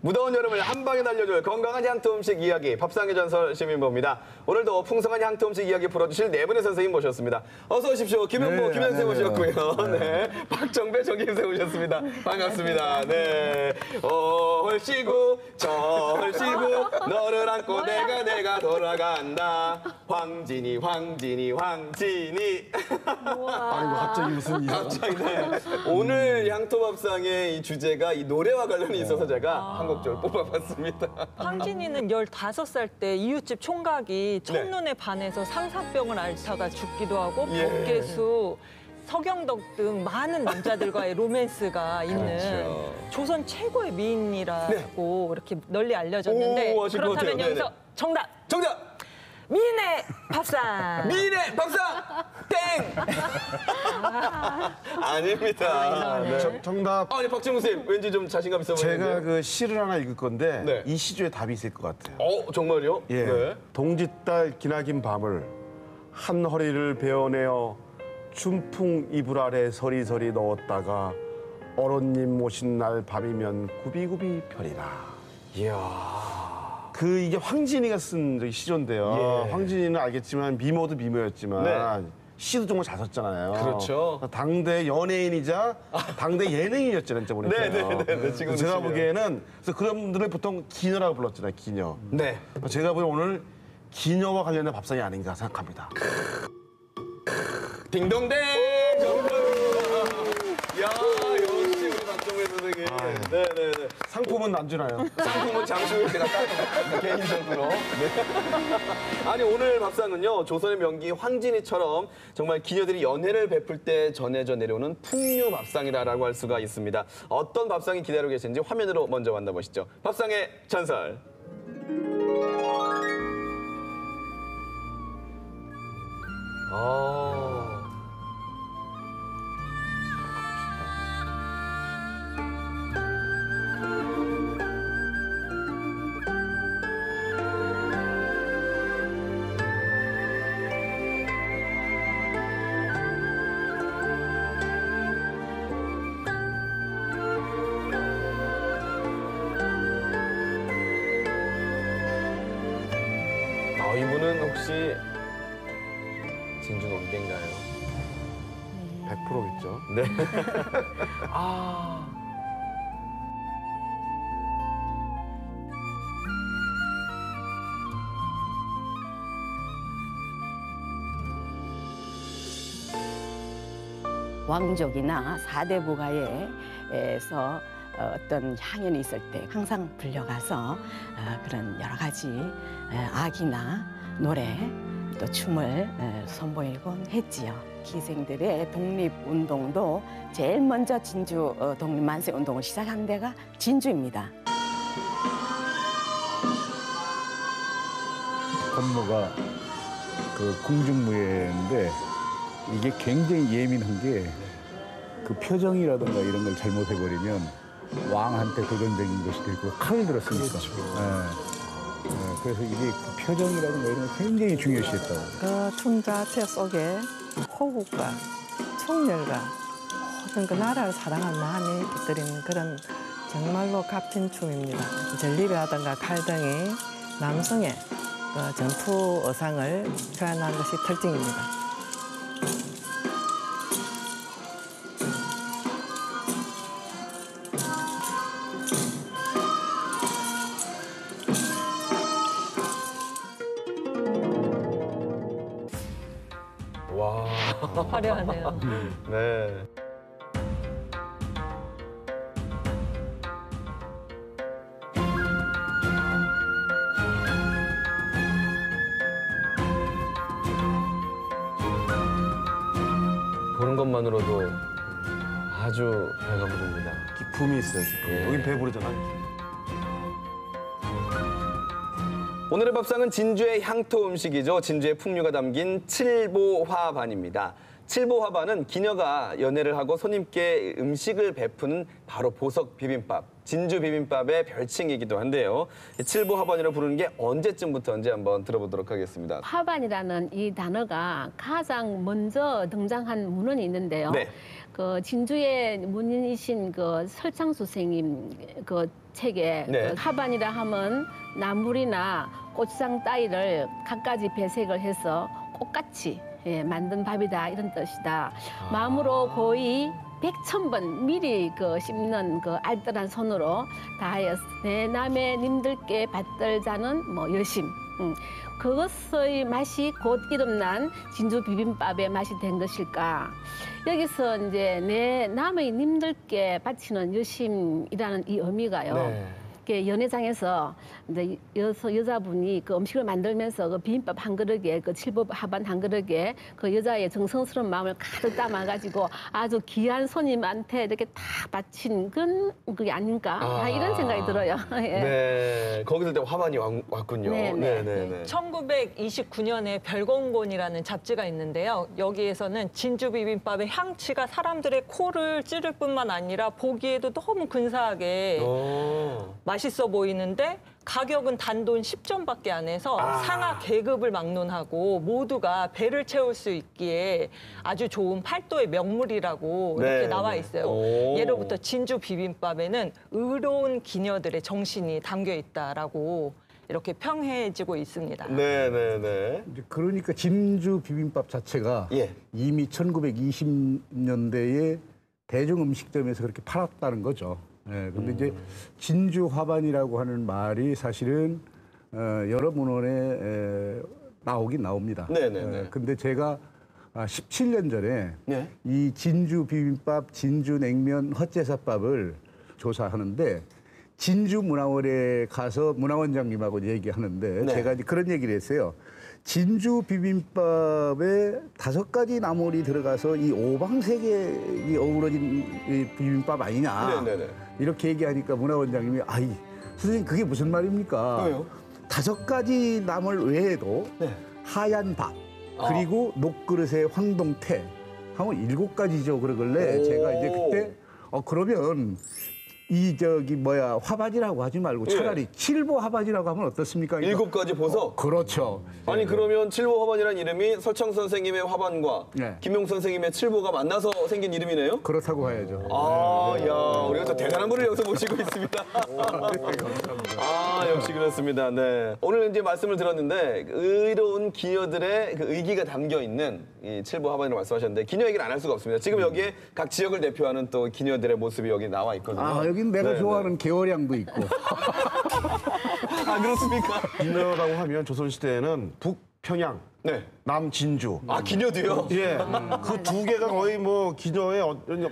무더운 여름을 한 방에 날려줄 건강한 향토 음식 이야기 밥상의 전설 시민보입니다. 오늘도 풍성한 향토 음식 이야기 풀어주실 네 분의 선생님 모셨습니다. 어서 오십시오. 김현보, 네, 김현세 오셨고요. 네. 네. 박정배, 정김세 오셨습니다. 반갑습니다. 네. 헐시고 헐시고 너를 안고 내가 돌아간다. 황진이. 아이고 갑자기 무슨 일이 갑자기 네. 오늘 향토밥상의 이 주제가 이 노래와 관련이 있어서 제가 한 곡을 뽑아봤습니다. 황진이는 15살 때 이웃집 총각이 첫눈에 반해서 상사병을 앓다가 죽기도 하고 예. 법계수, 서경덕 등 많은 남자들과의 로맨스가 있는 그렇죠. 조선 최고의 미인이라고 이렇게 널리 알려졌는데 오, 아실 것 그렇다면 같아요. 여기서 네네. 정답! 정답! 미인의 밥상! 미인의 밥상! 땡! 아닙니다. 네. 정답. 아니, 박정우 선생님, 왠지 좀 자신감 있어 보이는데. 제가 그 시를 하나 읽을 건데 네. 이 시조에 답이 있을 것 같아요. 정말요? 예. 네. 동짓달 기나긴 밤을 한 허리를 베어내어 춘풍 이불 아래 서리서리 넣었다가 어른님 모신 날 밤이면 구비구비 펴리라. 이야. 이게 황진이가 쓴 저기 시조인데요. 예. 황진이는 알겠지만 미모도 미모였지만 네. 시도 정말 잘 썼잖아요. 그렇죠. 당대 연예인이자 당대 예능인이었잖아요, 진짜 보니까. 네, 지금 제가 보시면. 보기에는 그래서 그런 분들을 보통 기녀라고 불렀잖아요, 기녀. 네. 제가 보기엔 오늘 기녀와 관련된 밥상이 아닌가 생각합니다. 딩동댕! 정답입니다. 야, 역시 우리 박정배 선생님. 네네네. 상품은 안 주나요? 상품은 잠시 후에 제가 따로 개인적으로. 네. 아니 오늘 밥상은요 조선의 명기 황진이처럼 정말 기녀들이 연애를 베풀 때 전해져 내려오는 풍류 밥상이다라고 할 수가 있습니다. 어떤 밥상이 기다리고 계신지 화면으로 먼저 만나보시죠. 밥상의 전설. 이분은 혹시 진주 논개인가요? 100%겠죠. 네. 왕족이나 사대 부가에서 어떤 향연이 있을 때 항상 불려가서 그런 여러 가지 악이나 노래 또 춤을 선보이곤 했지요. 기생들의 독립운동도 제일 먼저 진주 독립만세운동을 시작한 데가 진주입니다. 건모가 그 궁중무예인데 이게 굉장히 예민한 게 그 표정이라든가 이런 걸 잘못해버리면 왕한테 도전적인 것이 되고 칼을 들었으니까. 그래서 이게 그 표정이라든가 이런 걸 굉장히 중요시했다고. 그 춤 자체 속에 호국과 총열과 모든 그 나라를 사랑하는 마음이 깃들이는 그런 정말로 값진 춤입니다. 전립이라든가 칼등이 남성의 그 전투 의상을 표현한 것이 특징입니다. 와. 화려하네요. 네. 보는 것만으로도 아주 배가 부릅니다. 기품이 있어요, 기품. 예. 여긴 배부르잖아요. 오늘의 밥상은 진주의 향토 음식이죠. 진주의 풍류가 담긴 칠보화반입니다. 칠보 화반은 기녀가 연애를 하고 손님께 음식을 베푸는 바로 보석 비빔밥, 진주 비빔밥의 별칭이기도 한데요. 칠보 화반이라고 부르는 게 언제쯤부터인지 한번 들어보도록 하겠습니다. 화반이라는 이 단어가 가장 먼저 등장한 문헌이 있는데요. 네. 그 진주의 문인이신 그 설창수 선생님 그 책에 네. 그 화반이라 하면 나물이나 고추장 따위를 갖가지 배색을 해서 꽃같이 만든 밥이다 이런 뜻이다. 마음으로 거의 100,000번 미리 그 씹는 그 알뜰한 손으로 다하여 내 남의 님들께 받들자는 뭐 여심. 그것의 맛이 곧 이름난 진주 비빔밥의 맛이 된 것일까? 여기서 이제 내 남의 님들께 바치는 여심이라는 이 의미가요. 네. 이렇게 연회장에서 이제 여자분이 그 음식을 만들면서 그 비빔밥 한 그릇에 그 칠보 화반 한 그릇에 그 여자의 정성스러운 마음을 가득 담아가지고 아주 귀한 손님한테 이렇게 다 바친 그런 그게 아닌가 이런 생각이 들어요. 예. 네, 거기서 또 화반이 왔군요. 네, 네. 1929년에 별건곤이라는 잡지가 있는데요. 여기에서는 진주 비빔밥의 향취가 사람들의 코를 찌를 뿐만 아니라 보기에도 너무 근사하게 맛있어 보이는데 가격은 단돈 10전밖에 안 해서 상하 계급을 막론하고 모두가 배를 채울 수 있기에 아주 좋은 팔도의 명물이라고 네, 이렇게 나와 네. 있어요. 오. 예로부터 진주 비빔밥에는 의로운 기녀들의 정신이 담겨 있다라고 이렇게 평해지고 있습니다. 네. 이제 그러니까 진주 비빔밥 자체가 예. 이미 1920년대에 대중 음식점에서 그렇게 팔았다는 거죠. 예, 근데 이제 진주 화반이라고 하는 말이 사실은 여러 문헌에 나오긴 나옵니다. 네네네. 근데 제가 17년 전에 네. 이 진주 비빔밥, 진주 냉면, 헛제사밥을 조사하는데 진주 문화원에 가서 문화원장님하고 얘기하는데 네. 제가 이제 그런 얘기를 했어요. 진주 비빔밥에 5가지 나물이 들어가서 이 오방색이 어우러진 이 비빔밥 아니냐. 네네네. 이렇게 얘기하니까 문화원장님이 아이 선생님 그게 무슨 말입니까? 왜요? 5가지 나물 외에도 네. 하얀 밥 그리고 녹그릇에 황동태 하면 7가지죠. 그러길래 오. 제가 이제 그때 그러면 이 화반이라고 하지 말고 차라리 칠보 화반이라고 하면 어떻습니까? 그러니까 7가지 보석? 그렇죠. 아니 그러면 칠보 화반이라는 이름이 설창 선생님의 화반과 네. 김용 선생님의 칠보가 만나서 생긴 이름이네요? 그렇다고 해야죠. 야, 우리가 또 대단한 분을 여기서 모시고 있습니다. 역시 그렇습니다. 네. 오늘 이제 말씀을 들었는데 의로운 기녀들의 그 의기가 담겨 있는 이 칠보 화반이라고 말씀하셨는데 기녀 얘기를 안 할 수가 없습니다. 지금 여기에 각 지역을 대표하는 또 기녀들의 모습이 여기 나와 있거든요. 여긴 내가 네, 좋아하는 개월양도 있고. 그렇습니까? 기녀라고 하면 조선시대에는 북평양, 네. 남진주. 기녀도요? 예, 그 2개가 거의 뭐 기녀의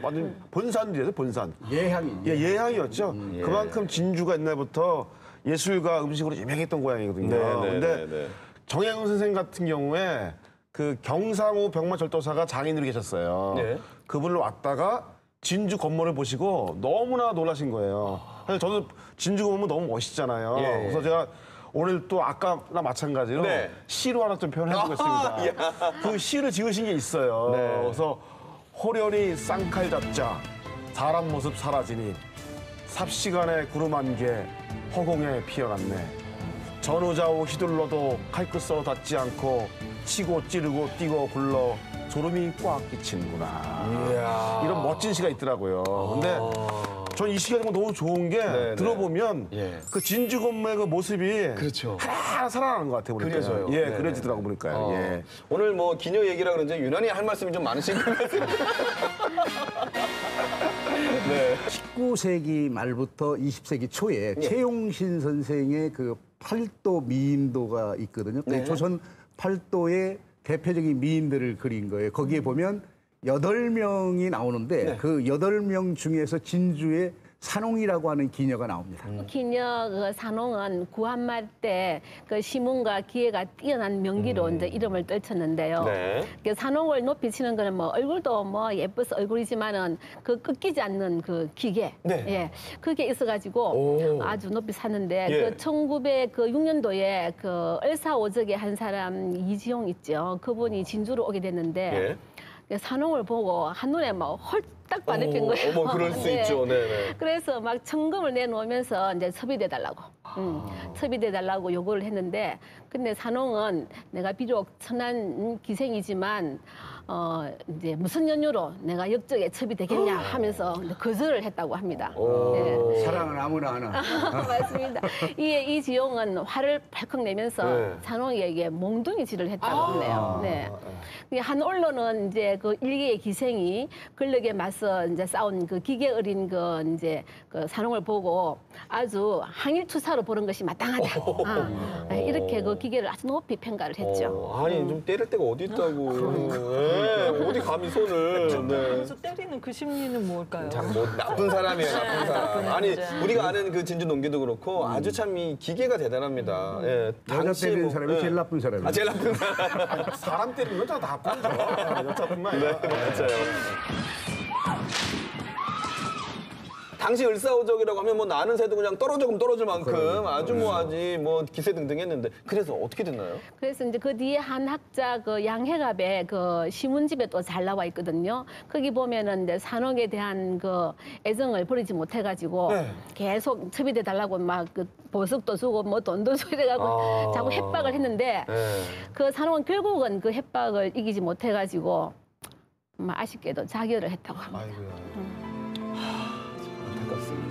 완전 본산이에요, 본산. 예향이. 예, 예향이었죠. 그만큼 진주가 옛날부터 예술과 음식으로 유명했던 고향이거든요. 근데 정혜영 선생 같은 경우에 그 경상우 병마절도사가 장인으로 계셨어요. 네. 그분을 왔다가 진주 건물을 보시고 너무나 놀라신 거예요. 그래서 저도 진주 건물 너무 멋있잖아요. 예. 그래서 제가 오늘 또 아까나 마찬가지로 네. 시로 하나 좀 표현해보겠습니다. 그 시를 지으신 게 있어요. 네. 그래서 호련히 쌍칼 잡자 사람 모습 사라지니 삽시간에 구름 한 개 허공에 피어났네. 전우좌우 휘둘러도 칼끝으로 닿지 않고 치고 찌르고 뛰고 굴러 소름이 꽉 끼치는구나. 이런 멋진 시가 있더라고요. 근데 전 이 시가 정말 너무 좋은 게 네, 들어보면 예. 그 진주 건물의 그 모습이 그렇죠. 하나 살아나는 것 같아요. 보니까. 그려져요. 예, 네, 그려지더라고 보니까요. 예. 오늘 뭐 기녀 얘기라 그런지 유난히 할 말씀이 좀 많으신 것 같아요. 네. 19세기 말부터 20세기 초에 예. 최용신 선생의 그 팔도 미인도가 있거든요. 그 네. 조선 팔도의 대표적인 미인들을 그린 거예요. 거기에 보면 8명이 나오는데 네. 그 8명 중에서 진주의 산홍이라고 하는 기녀가 나옵니다. 기녀 그 산홍은 구한말 때 그 시문과 기회가 뛰어난 명기로 이제 이름을 떨쳤는데요. 네. 그 산홍을 높이 치는 거는 뭐 얼굴도 뭐 예뻐서 얼굴이지만은 그 꺾이지 않는 그 기계, 네. 예, 그게 있어가지고 아주 높이 샀는데 예. 그 1906년도에 그 을사오적의 한 사람 이지용 있죠. 그분이 진주로 오게 됐는데. 예. 산홍을 보고 한눈에 막 홀딱 반해핀 거예요. 어머, 그럴 수 네. 있죠. 네네. 그래서 막 천금을 내놓으면서 이제 첩이돼달라고, 첩이돼달라고 요구를 했는데, 근데 산홍은 내가 비록 천한 기생이지만 이제 무슨 연유로 내가 역적에 첩이 되겠냐 하면서 거절을 했다고 합니다. 네. 사랑은 아무나 하나. 맞습니다. 이 지용은 화를 발컥 내면서 네. 산홍에게 몽둥이질을 했다고 하네요. 네. 한 언론은 이제 그 일개의 기생이 권력에 맞서 이제 싸운 그 기계 어린 그 이제 그 산홍을 보고 아주 항일투사로 보는 것이 마땅하다. 이렇게 그 기계를 아주 높이 평가를 했죠. 아니 좀 때릴 데가 어디 있다고. 네, 어디 감히 손을. 네. 그래서 때리는 그 심리는 뭘까요? 참, 뭐 나쁜 사람이에요, 나쁜 사람. 아니 우리가 아는 그 진주 농기도 그렇고 아주 참 이 기계가 대단합니다. 예, 여자 당시 때리는 뭐, 사람이 예. 제일 나쁜 사람이에요. 아, 제일 나쁜 사람. 사람 때리는 여자 다 나쁘죠. 여자뿐만 아니라. 맞아요. 당시 을사오적이라고 하면 뭐 나는 새도 그냥 떨어져면 떨어질 만큼 아주 뭐 아주 뭐 기세등등했는데 그래서 어떻게 됐나요? 그래서 이제 그 뒤에 한 학자 그 양해갑의 그 시문집에 또 잘 나와 있거든요. 거기 보면은 이제 산옥에 대한 그 애정을 버리지 못해가지고 계속 첩이돼 달라고 막 그 보석도 주고 뭐 돈도 주고 이래가고 자꾸 협박을 했는데 그 산옥은 결국은 그 협박을 이기지 못해가지고 아쉽게도 자결을 했다고 합니다. 아이고야. 안타깝습니다.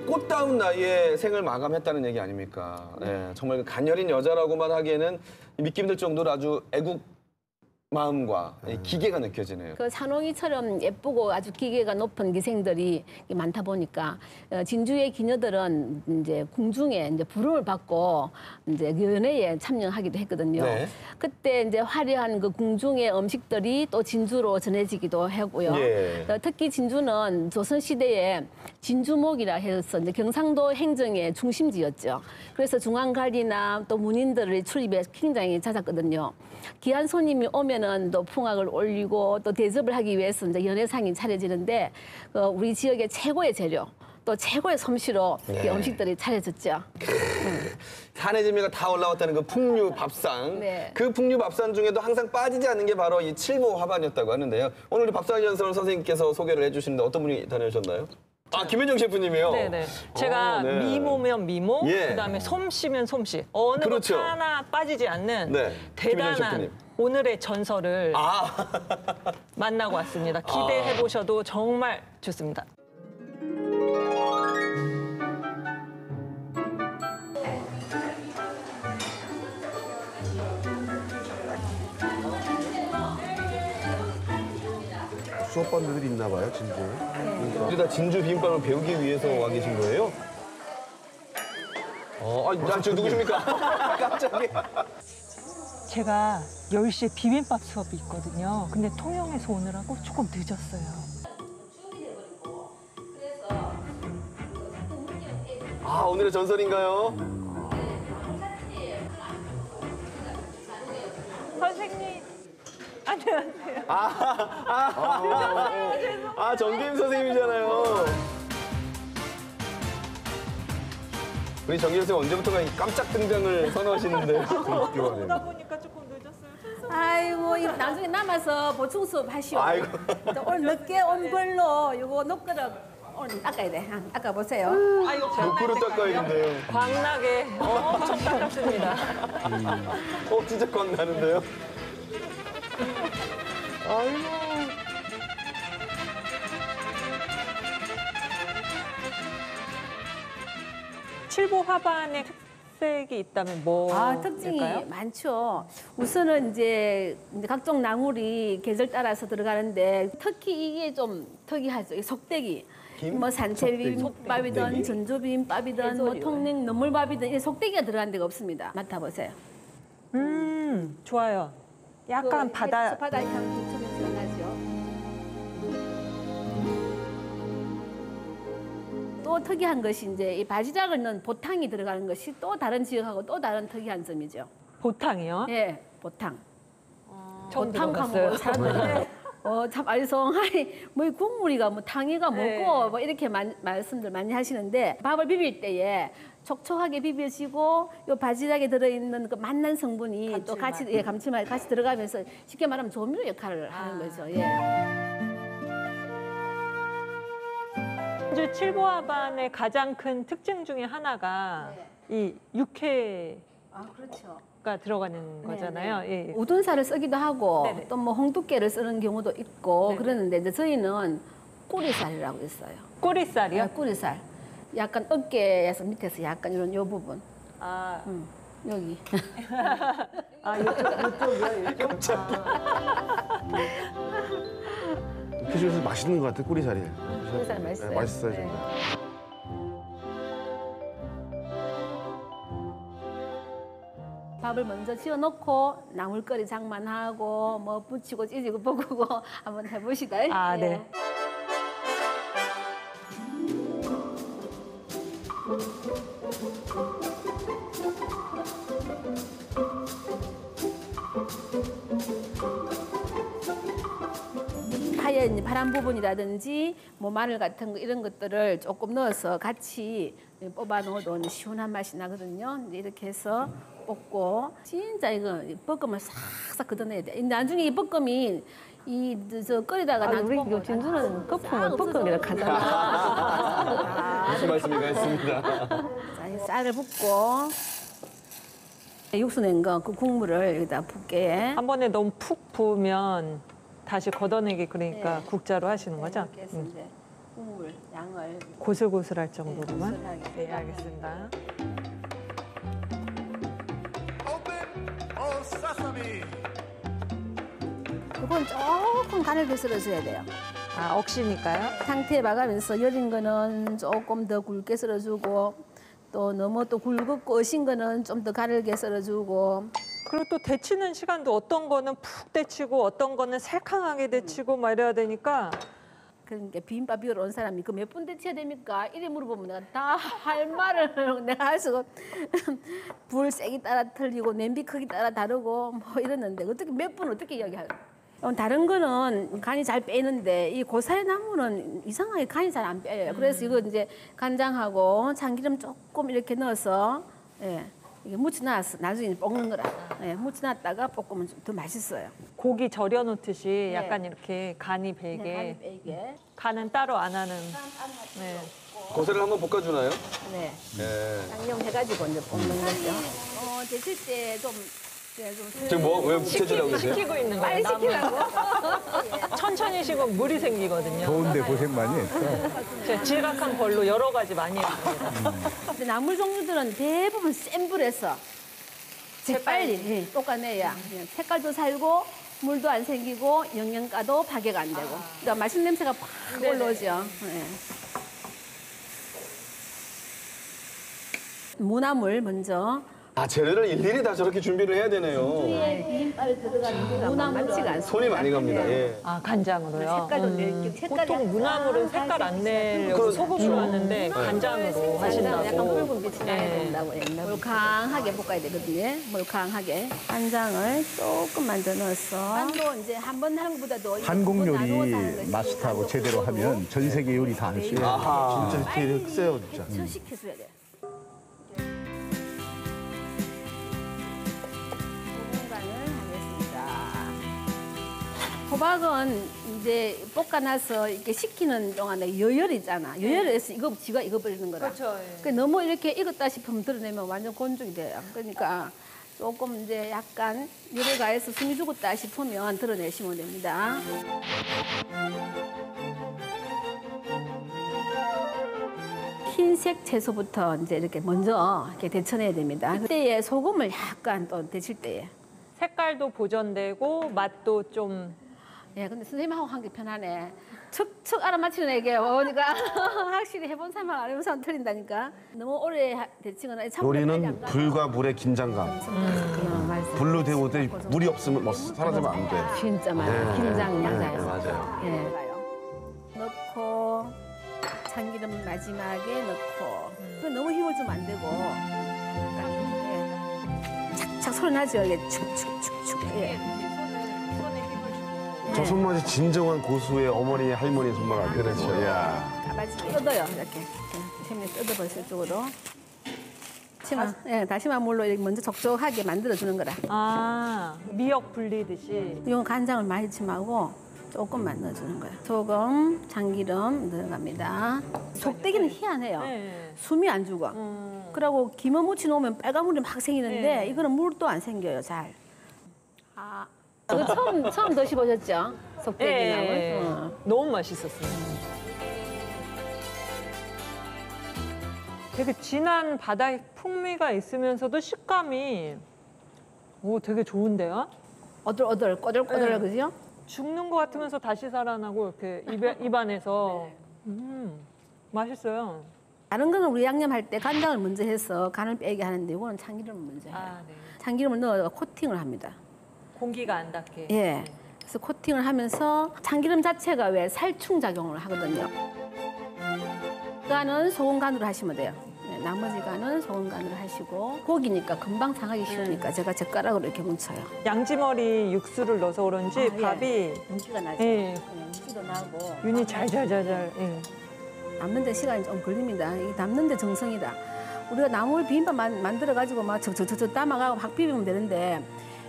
꽃다운 나이에 생을 마감했다는 얘기 아닙니까? 예, 정말 그 가녀린 여자라고만 하기에는 믿기 힘들 정도로 아주 애국 마음과 이 기계가 느껴지네요. 그 산홍이처럼 예쁘고 아주 기계가 높은 기생들이 많다 보니까 진주의 기녀들은 이제 궁중에 이제 부름을 받고 이제 연회에 참여하기도 했거든요. 네. 그때 이제 화려한 그 궁중의 음식들이 또 진주로 전해지기도 하고요. 예. 특히 진주는 조선 시대에 진주목이라 해서 이제 경상도 행정의 중심지였죠. 그래서 중앙관리나 또 문인들의 출입에 굉장히 잦았거든요. 귀한 손님이 오면은 또 풍악을 올리고 또 대접을 하기 위해서 이제 연회상이 차려지는데 우리 지역의 최고의 재료 또 최고의 솜씨로 이 음식들이 차려졌죠. 산의 재미가 다 올라왔다는 그 풍류 밥상. 네. 그 풍류 밥상 중에도 항상 빠지지 않는 게 바로 이 칠보 화반이었다고 하는데요. 오늘 우리 밥상 연설 선생님께서 소개를 해주시는데 어떤 분이 다녀오셨나요? 아, 김현정 셰프님이요? 네네. 제가 네. 미모면 미모, 예. 그다음에 솜씨면 솜씨. 어느 그렇죠. 것 하나 빠지지 않는 네. 김현정 대단한 셰프님. 오늘의 전설을 아, 만나고 왔습니다. 기대해 보셔도 정말 좋습니다. 수업반들이 있나 봐요, 진주에. 우리 다 진주 비빔밥을 배우기 위해서 와 계신 거예요? 저 누구십니까? 갑자기. 제가 10시에 비빔밥 수업이 있거든요. 근데 통영에서 오느라고 조금 늦었어요. 아, 오늘의 전설인가요? 선생님, 안녕하세요. 정기임 선생님이잖아요. 우리 정기임 선생님 언제부터가 이 깜짝 등장을 선호하시는데. 오다 보니까 조금 늦었어요. 아이고 나중에 남아서 보충 수업 하시오. 아이고. 오늘 늦게 온 걸로 요거 녹그릇 오늘 닦아야 돼. 닦아 보세요. 아이고, 그릇 닦아야겠는데요. 광나게 엄청 닦았습니다. 진짜 광 나는데요? 칠보 화반의 특색이 있다면 뭐 특징이 일까요? 많죠. 우선은 이제 각종 나물이 계절 따라서 들어가는데 특히 이게 좀 특이하죠. 이 속대기. 뭐 산채 비빔밥이든 전주 비빔밥이든 뭐 통냉 너물밥이든 이 속대기가 들어간 데가 없습니다. 맡아보세요. 좋아요. 약간 바다 바다 향 기초로 드러나죠. 또 특이한 것이 이제 이 바지락을 넣은 보탕이 들어가는 것이 또 다른 지역하고 또 다른 특이한 점이죠. 보탕이요? 예, 보탕. 처음 보탕 들어봤어요. 하면 사람들이 참 알쏭하니 뭐 국물이가 뭐 탕이가 뭐고 네. 뭐 이렇게 말씀들 많이 하시는데 밥을 비빌 때에 촉촉하게 비벼지고 요 바지락에 들어있는 그 맛난 성분이 또 같이 감칠맛 같이 들어가면서 쉽게 말하면 조미료 역할을 하는 거죠. 예. 전주 칠보화반의 가장 큰 특징 중에 하나가 이 육회가 그렇죠. 들어가는 거잖아요. 예. 우둔살을 쓰기도 하고 네네. 또 뭐 홍두깨를 쓰는 경우도 있고 네네. 그러는데 이제 저희는 꼬리살이라고 있어요. 꼬리살이요? 꼬리살. 약간 어깨에서 밑에서 약간 이런 요 부분. 아, 여기. 이쪽이요? 이쪽? 그중에서 맛있는 것 같아 꼬리살이. 꼬리살 맛있어요. 네, 맛있어요 네. 정말. 밥을 먼저 지어 놓고 나물거리 장만하고 뭐 부치고 찌지고 볶고 한번 해보시다. 아, 네. 하얀 파란 부분이라든지 뭐 마늘 같은 거 이런 것들을 조금 넣어서 같이 뽑아 넣어도 시원한 맛이 나거든요. 이제 이렇게 해서 볶고 진짜 이거 볶음을 싹싹 걷어내야 돼. 나중에 이 볶음이 저 끓이다가 우리 나중에 진주는 거품을 볶음이라고 하잖아. 무슨 말씀인가 했습니다. 자, 이 쌀을 붓고 육수 낸 거 그 국물을 여기다 붓게 한 번에 너무 푹 부으면 다시 걷어내기 그러니까 국자로 하시는 거죠? 이렇게 해서 이제 국물 양을 고슬고슬할 정도로만? 고슬하게. 네, 알겠습니다. 그건 조금 가늘게 썰어줘야 돼요. 아, 억시니까요? 상태에 봐가면서 여린 거는 조금 더 굵게 썰어주고 또 너무 또 굵고 어신 거는 좀 더 가늘게 썰어주고 그리고 또 데치는 시간도 어떤 거는 푹 데치고 어떤 거는 새캉하게 데치고 막 이래야 되니까 그러니까 비빔밥 비우러 온 사람이 그 몇 분 데쳐야 됩니까? 이래 물어보면 내가 다 할 말을 내가 할 수가 불 세기 따라 틀리고 냄비 크기 따라 다르고 뭐 이랬는데 어떻게 몇 분 어떻게 이야기할 다른 거는 간이 잘 빼는데 이 고사리 나무는 이상하게 간이 잘 안 빼요. 그래서 이거 이제 간장하고 참기름 조금 이렇게 넣어서 예, 이게 무쳐놨어. 나중에 볶는 거라. 예, 무쳐놨다가 볶으면 좀 더 맛있어요. 고기 절여놓듯이 약간 이렇게 간이 배게 간이 빼게. 간은 따로 안 하는 네. 고사를 한번 볶아주나요? 네. 네. 양념해가지고 이제 볶는 거죠. 데칠 때좀 지금 왜 묵혀지라고 그러세요? 식히고 있는 거예요. 빨리 나무. 시키라고. 천천히 식으면 물이 생기거든요. 더운데 고생 많이 했어. 제가 지각한 걸로 여러 가지 많이 했습니다. 근데 나물 종류들은 대부분 센 불에서 재빨리 볶아내야 색깔도 살고 물도 안 생기고 영양가도 파괴가 안 되고 그러니까 맛있는 냄새가 팍 올라오죠. 네. 무나물 먼저 아, 재료를 일일이 다 저렇게 준비를 해야 되네요. 비빔밥에 들어가는 게 무나물지가 않습니다. 손이 많이 갑니다. 예. 아, 간장으로요? 색깔도 낼게 색깔이 보통 무나물은 색깔 안 내려고 소금으로 하는데 간장으로 하신다고. 약간 붉은 빛이 나야 네. 된다고 옛날에. 물캉하게 볶아야 되거든요. 물캉하게. 간장을 조금만 더 넣어서. 간도 이제 한 번 하는 것보다도 한국 두번 나누어서 하는 요리 것이 마스터하고 제대로 하면 전 세계 요리 다 할 수 있어요. 아하. 진짜 되게 세요 진짜. 식혀줘야 돼. 소금간을 하겠습니다. 호박은 이제 볶아놔서 이렇게 식히는 동안에 여열이잖아. 여열에서 이거 지가 익어버리는 거라. 그렇죠. 그러니까 너무 이렇게 익었다 싶으면 드러내면 완전 건조기 돼요. 그러니까 조금 이제 약간 열을 가해서 숨이 죽었다 싶으면 드러내시면 됩니다. 흰색 채소부터 이제 이렇게 먼저 이렇게 데쳐내야 됩니다. 그때에 소금을 약간 또 데칠 때에. 색깔도 보존되고 맛도 좀 예, 근데 선생님하고 한 게 편하네. 척척 알아맞히는 애게 오니까 확실히 해본 사람 안 해본 사람 틀린다니까. 너무 오래 데치거나 요리는 불과 물의 긴장감. 불로 데우되 물이 없으면 사라지면 안 돼. 진짜 많아요. 긴장 네, 맞아요. 맞아요. 예. 넣고 참기름 마지막에 넣고. 그 너무 힘을 주면 안 되고. 착착 소리 나죠. 이게 축축축축. 예. 저 손맛이 진정한 고수의 어머니, 할머니 손맛 아니에요? 그렇죠. 이야. 가바지 뜯어요. 이렇게 햄을 뜯어버릴 쪽으로. 다시마 물로 이렇게 먼저 촉촉하게 만들어주는 거라. 아, 미역 불리듯이. 이건 간장을 많이 찜하고 조금만 넣어주는 거예요. 소금, 참기름 들어갑니다. 속대기는 희한해요. 네. 숨이 안 죽어. 그러고 김을 묻혀 놓으면 빨간물이 막 생기는데 네. 이거는 물도 안 생겨요, 잘. 아, 이거 처음 드셔보셨죠? 속대기 나물. 네. 너무 맛있었어요. 되게 진한 바다의 풍미가 있으면서도 식감이 되게 좋은데요? 오돌오돌, 꼬들꼬들, 네. 그죠? 죽는 것 같으면서 다시 살아나고 이렇게 입안에서 맛있어요. 다른 거는 우리 양념할 때 간장을 먼저 해서 간을 빼게 하는데 이거는 참기름을 먼저 해요. 아, 네. 참기름을 참기름을 넣어 코팅을 합니다. 공기가 안 닿게. 예. 그래서 코팅을 하면서 참기름 자체가 왜 살충 작용을 하거든요. 간은 소금 간으로 하시면 돼요. 네, 나머지 간은 소금 간으로 하시고 고기니까 금방 상하기 쉬우니까 제가 젓가락으로 이렇게 뭉쳐요. 양지머리 육수를 넣어서 그런지 아, 예. 밥이 윤기가 나죠. 예. 네, 윤기도 나고. 윤이 잘잘잘잘. 예. 담는데 시간이 좀 걸립니다. 이 담는데 정성이다. 우리가 나물 비빔밥 만들어가지고 막 척척척척 담아가고 막 비비면 되는데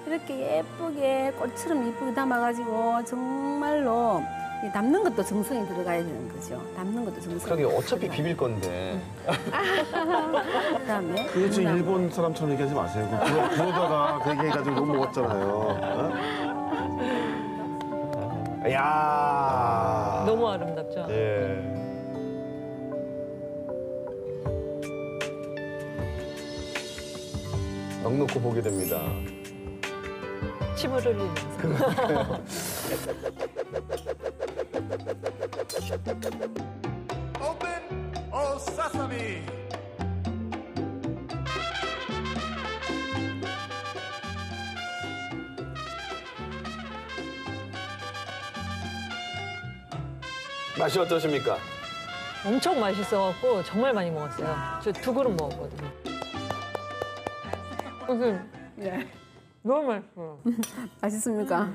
이렇게 예쁘게 꽃처럼 예쁘게 담아가지고 정말로 이 담는 것도 정성이 들어가야 되는 거죠. 담는 것도 정성이. 그러게 어차피 비빌 건데. 그다음에 그게 저 일본 사람처럼 얘기하지 마세요. 그러다가 그 얘기해가지고 못 먹었잖아요. 어? 야. 너무 아름답죠? 예. 넉넉히 보게 됩니다. 침을 흘리면서. Open, oh sesame. 맛이 어떠십니까? 엄청 맛있어갖고 정말 많이 먹었어요. 저 2그릇 먹었거든요. 선생님, 네. 너무 맛있어요. 맛있습니까?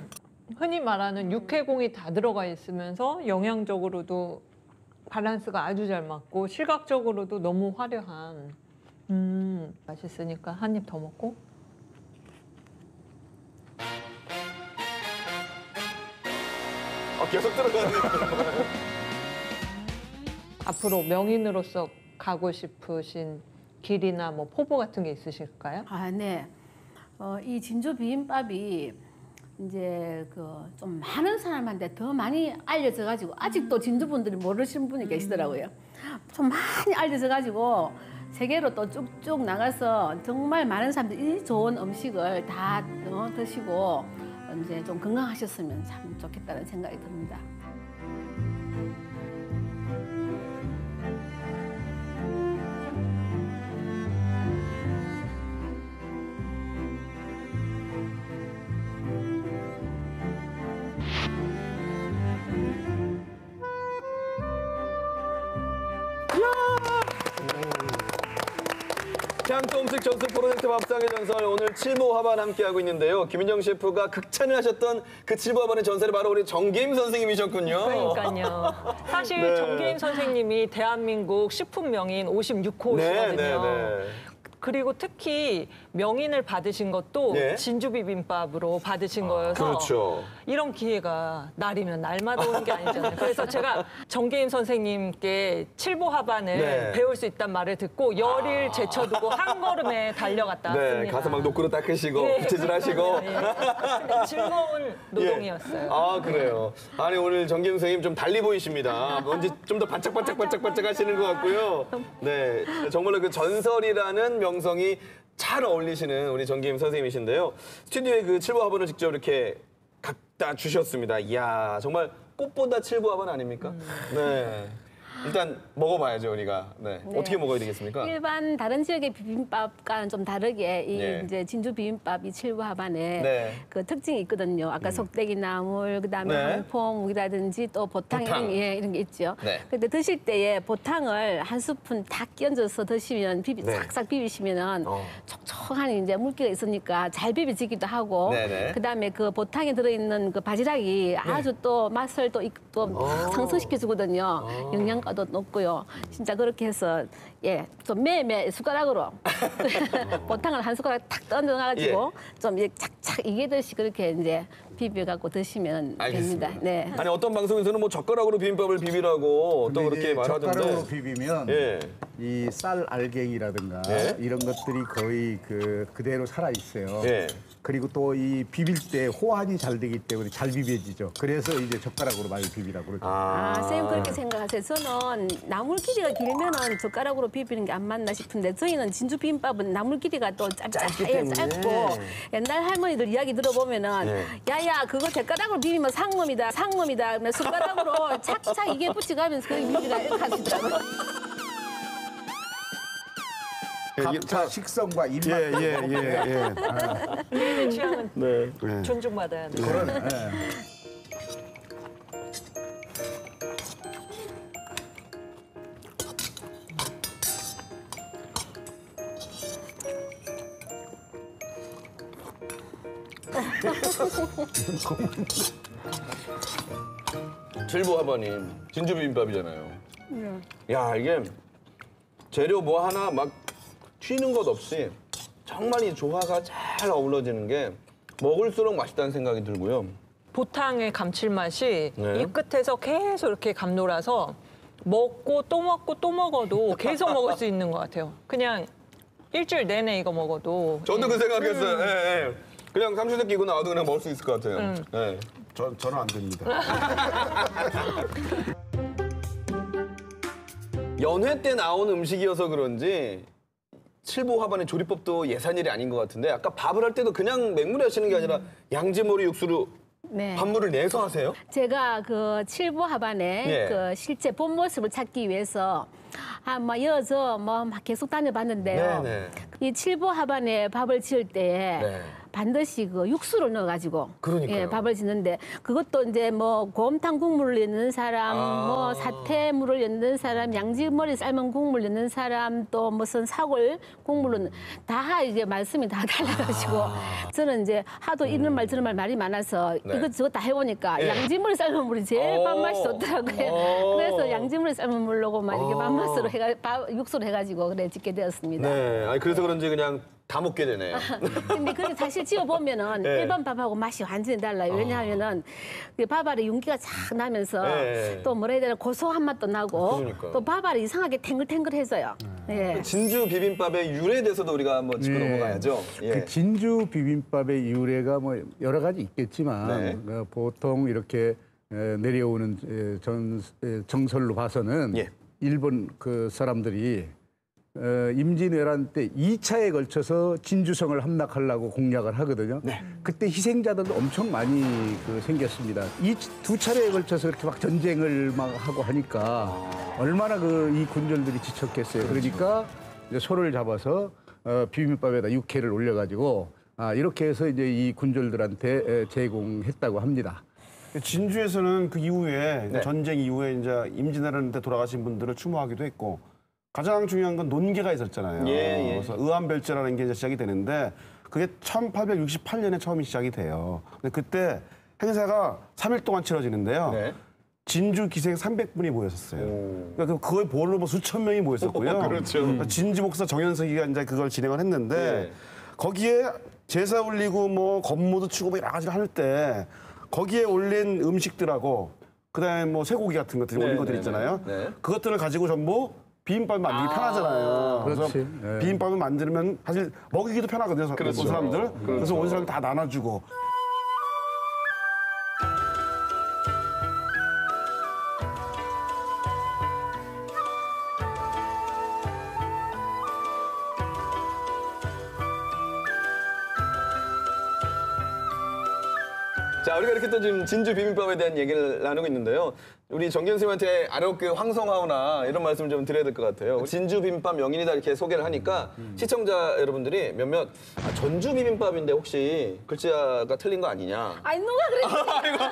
흔히 말하는 육해공이 다 들어가 있으면서 영양적으로도 밸런스가 아주 잘 맞고 시각적으로도 너무 화려한 맛있으니까 한 입 더 먹고 계속 들어가는. 앞으로 명인으로서 가고 싶으신 길이나 뭐 포부 같은 게 있으실까요? 아, 네. 이 진주 비빔밥이 이제 좀 많은 사람한테 더 많이 알려져 가지고 아직도 진주 분들이 모르시는 분이 계시더라고요. 좀 많이 알려져 가지고 세계로 또 쭉쭉 나가서 정말 많은 사람들이 이 좋은 음식을 다 드시고 이제 좀 건강하셨으면 참 좋겠다는 생각이 듭니다. 향토 음식 전수 프로젝트 밥상의 전설 오늘 칠보화반 함께하고 있는데요. 김윤정 셰프가 극찬을 하셨던 그 칠보화반의 전설이 바로 우리 정계임 선생님이셨군요. 그러니까요. 사실 네. 정계임 선생님이 대한민국 식품 명인 56호시거든요. 네. 그리고 특히 명인을 받으신 것도 네. 진주 비빔밥으로 받으신 거여서 그렇죠. 이런 기회가 날이면 날마다 오는 게 아니잖아요. 그래서 제가 정계임 선생님께 칠보하반을 네. 배울 수 있다는 말을 듣고 열일 제쳐두고 한 걸음에 달려갔다 네, 왔습니다. 가서 막 노크로 닦으시고 예. 부채질 하시고. 근데 즐거운 노동이었어요. 예. 아, 그래요. 아니, 오늘 정계임 선생님 좀 달리 보이십니다. 뭔지 좀 더 반짝반짝 하시는 것 같고요. 네, 정말로 그 전설이라는 명성이 잘 어울리시는 우리 정계임 선생님이신데요. 스튜디오에 그 칠보화반을 직접 이렇게 갖다 주셨습니다. 이야, 정말 꽃보다 칠보화반 아닙니까? 네. 일단 먹어봐야죠, 우리가. 네. 네. 어떻게 먹어야 되겠습니까? 일반 다른 지역의 비빔밥과는 좀 다르게 이 예. 이제 진주 비빔밥이 칠부합안에 네. 그 특징이 있거든요. 아까 속대기 나물, 그다음에 네. 황포묵이라든지 또 보탕, 보탕. 이런 게 있죠. 네. 근데 드실 때에 보탕을 한 스푼 다 끼얹어서 드시면 네. 싹싹 비비시면은 어. 촉촉한 이제 물기가 있으니까 잘 비벼지기도 하고 네네. 그다음에 그 보탕에 들어있는 그 바지락이 아주 또 맛을 또 막 상승시켜 주거든요. 영양가도 높고요. 진짜 그렇게 해서 예, 좀 매매 숟가락으로 보탕을 한 숟가락 탁 던져가지고 좀 이제 착착 이게듯이 그렇게 이제 비벼갖고 드시면 알겠습니다. 됩니다. 네. 아니 어떤 방송에서는 뭐 젓가락으로 비빔밥을 비비라고 또 근데 그렇게 이제 말하던데. 젓가락으로 비비면 예. 이 쌀 알갱이라든가 네. 이런 것들이 거의 그대로 살아 있어요. 예. 그리고 또 이 비빌 때 호환이 잘 되기 때문에 잘 비벼지죠. 그래서 이제 젓가락으로 많이 비비라고 그러죠. 아, 선생님 그렇게 생각하세요. 저는 나물 길이가 길면은 젓가락으로 비비는 게 안 맞나 싶은데 저희는 진주 비빔밥은 나물 길이가 또 짧기 짧고 때문에. 옛날 할머니들 이야기 들어보면은 네. 야야 그거 젓가락으로 비비면 상놈이다 상놈이다 그러면 숟가락으로 착착 이게 붙여가면서 그 비비라 이렇게 하시더라고요. 각자 식성과 입맛 예. 개인의 취향은 네. 존중받아야 돼요. 그런 칠보하바님 진주 비빔밥이잖아요. 야 이게 재료 뭐 하나 막 튀는 것 없이 정말 이 조화가 잘 어우러지는 게 먹을수록 맛있다는 생각이 들고요. 보탕의 감칠맛이 네. 입 끝에서 계속 이렇게 감돌아서 먹고 또 먹고 또 먹어도 계속 먹을 수 있는 것 같아요. 그냥 일주일 내내 이거 먹어도. 저도 그 생각했어요. 예, 예. 그냥 삼시세끼 끼고 나와도 그냥 먹을 수 있을 것 같아요. 예. 저는 안 됩니다. 연회 때 나온 음식이어서 그런지 칠보화반의 조리법도 예산일이 아닌 것 같은데 아까 밥을 할 때도 그냥 맹물에 하시는 게 아니라 양지머리 육수로 네. 밥물을 내서 하세요? 제가 그 칠보 하반에 예. 그 실제 본 모습을 찾기 위해서 뭐 여저 뭐 막 계속 다녀봤는데요. 네네. 이 칠보 하반에 밥을 지을 때 네. 반드시 그 육수를 넣어가지고 그러니까요. 예, 밥을 짓는데 그것도 이제 뭐 곰탕 국물을 넣는 사람, 뭐 사태물을 넣는 사람, 양지머리 삶은 국물 넣는 사람, 또 무슨 사골 국물은 다 이제 말씀이 다 달라가지고 저는 이제 하도 이런 말 저런 말 말이 많아서 네. 이것저것 다 해보니까 예. 양지머리 삶은 물이 제일 오. 밥맛이 좋더라고요. 오. 그래서 양지머리 삶은 물로고 막 이렇게 오. 밥맛으로 육수를 해가지고 그래 짓게 되었습니다. 네. 아니 그래서 그런지 그냥 다 먹게 되네요. 근데 그게 사실 지어보면은 네. 일반 밥하고 맛이 완전히 달라요. 왜냐하면은 그 밥알에 윤기가 쫙 나면서 네. 또 뭐라 해야 되나 고소한 맛도 나고 그러니까요. 또 밥알이 이상하게 탱글탱글해져요. 예. 진주 비빔밥의 유래에 대해서도 우리가 한번 짚고 네. 넘어가야죠. 예. 그 진주 비빔밥의 유래가 뭐 여러 가지 있겠지만 네. 보통 이렇게 내려오는 정설로 봐서는 예. 일본 그 사람들이 임진왜란 때 2차에 걸쳐서 진주성을 함락하려고 공략을 하거든요. 네. 그때 희생자들도 엄청 많이 생겼습니다. 이 두 차례에 걸쳐서 이렇게 막 전쟁을 막 하고 하니까 얼마나 이 군졸들이 지쳤겠어요. 그러니까 이제 소를 잡아서 비빔밥에다 육회를 올려가지고 이렇게 해서 이제 이 군졸들한테 제공했다고 합니다. 진주에서는 그 이후에 네. 전쟁 이후에 이제 임진왜란 때 돌아가신 분들을 추모하기도 했고 가장 중요한 건 논계가 있었잖아요. 예. 그래서 의암별제라는 게 이제 시작이 되는데 그게 1868년에 처음 시작이 돼요. 근데 그때 행사가 3일 동안 치러지는데요. 네. 진주 기생 300분이 모였었어요. 그러니까 그거의 보러 뭐 수천 명이 모였었고요. 그렇죠. 진주 목사 정현석이가 이제 그걸 진행을 했는데 네. 거기에 제사 올리고 뭐 건모도 치고 뭐 여러 가지를 할 때 거기에 올린 음식들하고 그다음에 뭐 쇠고기 같은 것들 네, 올린 것들 네, 있잖아요. 네. 그것들을 가지고 전부 비빔밥을 만들기 편하잖아요. 그래서 그렇지. 네. 비빔밥을 만들면 사실 먹이기도 편하거든요. 그렇죠. 온 사람들. 그렇죠. 그래서 온 사람 다 나눠주고. 자, 우리가 이렇게 또 지금 진주 비빔밥에 대한 얘기를 나누고 있는데요. 우리 정경 선생님한테 아래롭게 황송하오나 이런 말씀을 좀 드려야 될 것 같아요. 진주 비빔밥 명인이다 이렇게 소개를 하니까 시청자 여러분들이 몇몇 전주 비빔밥인데 혹시 글자가 틀린 거 아니냐. 아니 누가 그래?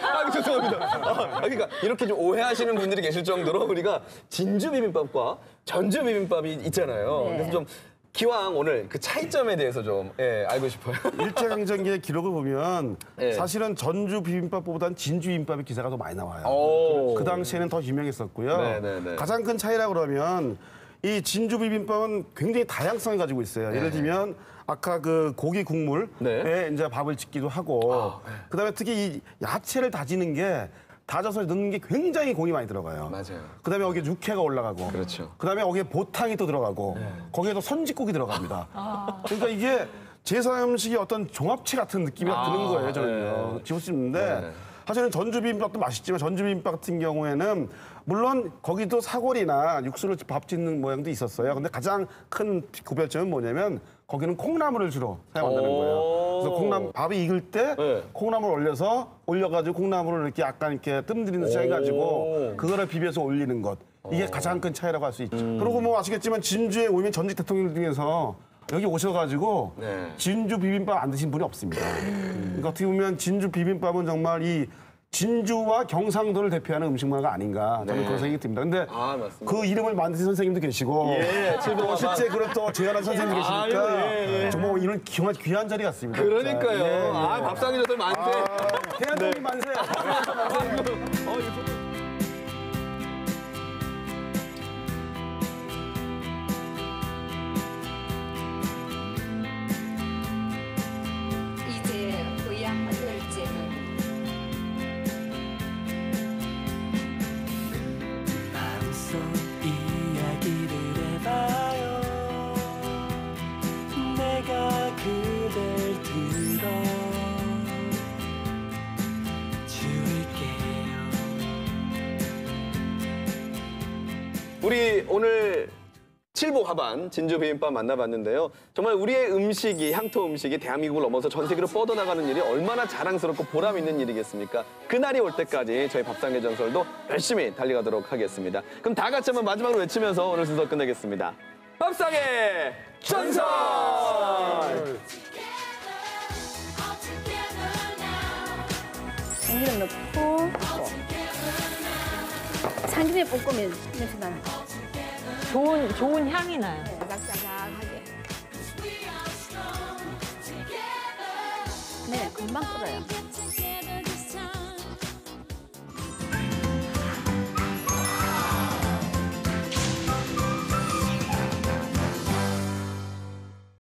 아이고, 죄송합니다. 그러니까 이렇게 좀 오해하시는 분들이 계실 정도로 우리가 진주 비빔밥과 전주 비빔밥이 있잖아요. 네. 그래서 좀 기왕 오늘 그 차이점에 대해서 좀 알고 싶어요. 일제강점기의 기록을 보면 예. 사실은 전주 비빔밥보다는 진주 비빔밥의 기사가 더 많이 나와요. 오. 그 당시에는 더 유명했었고요. 네네네. 가장 큰 차이라고 그러면 이 진주 비빔밥은 굉장히 다양성을 가지고 있어요. 예를 들면 아까 그 고기 국물에 네. 이제 밥을 짓기도 하고 그다음에 특히 이 야채를 다지는 게 다져서 넣는 게 굉장히 공이 많이 들어가요. 맞아요. 그다음에 여기에 육회가 올라가고, 그렇죠. 그다음에 여기에 보탕이 또 들어가고, 거기에도 선짓국이 들어갑니다. 그러니까 이게 제사 음식이 어떤 종합체 같은 느낌이 드는 거예요, 저는요. 지울 수 있는데 사실은 전주 비빔밥도 맛있지만 전주 비빔밥 같은 경우에는 물론 거기도 사골이나 육수를 밥 짓는 모양도 있었어요. 근데 가장 큰 구별점은 뭐냐면 거기는 콩나물을 주로 사용한다는 거예요. 그래서 콩나물 밥이 익을 때 콩나물을 올려가지고 콩나물을 이렇게 약간 이렇게 뜸들이는 듯이 해가지고 그거를 비벼서 올리는 것. 이게 가장 큰 차이라고 할 수 있죠. 그리고 뭐 아시겠지만 진주에 오면 전직 대통령 중에서 여기 오셔가지고 진주 비빔밥 안 드신 분이 없습니다. 그러니까 어떻게 보면 진주 비빔밥은 정말 이 진주와 경상도를 대표하는 음식 문화가 아닌가 저는 그런 생각이 듭니다. 근데 맞습니다. 그 이름을 만드신 선생님도 계시고 또 실제 그런 또 제안한 선생님도 계시니까 정말 이런 귀한 자리 같습니다. 그러니까요. 밥상이 저들 많대. 대한민국 만세. 이제 의학될 때는 마음속 이야기를 해봐요. 내가 그댈 들어 줄게요. 우리 오늘 7부 하반 진주 비빔밥 만나봤는데요. 정말 우리의 음식이 향토 음식이 대한민국을 넘어서 전 세계로 뻗어나가는 일이 얼마나 자랑스럽고 보람 있는 일이겠습니까? 그날이 올 때까지 저희 밥상의 전설도 열심히 달려가도록 하겠습니다. 그럼 다 같이 한번 마지막으로 외치면서 오늘 순서 끝내겠습니다. 밥상의 전설! 참기름 넣고 참기름에 볶으면 냄새 나는 좋은 향이 나요. 자작자작하게. 네, 금방 끓어요.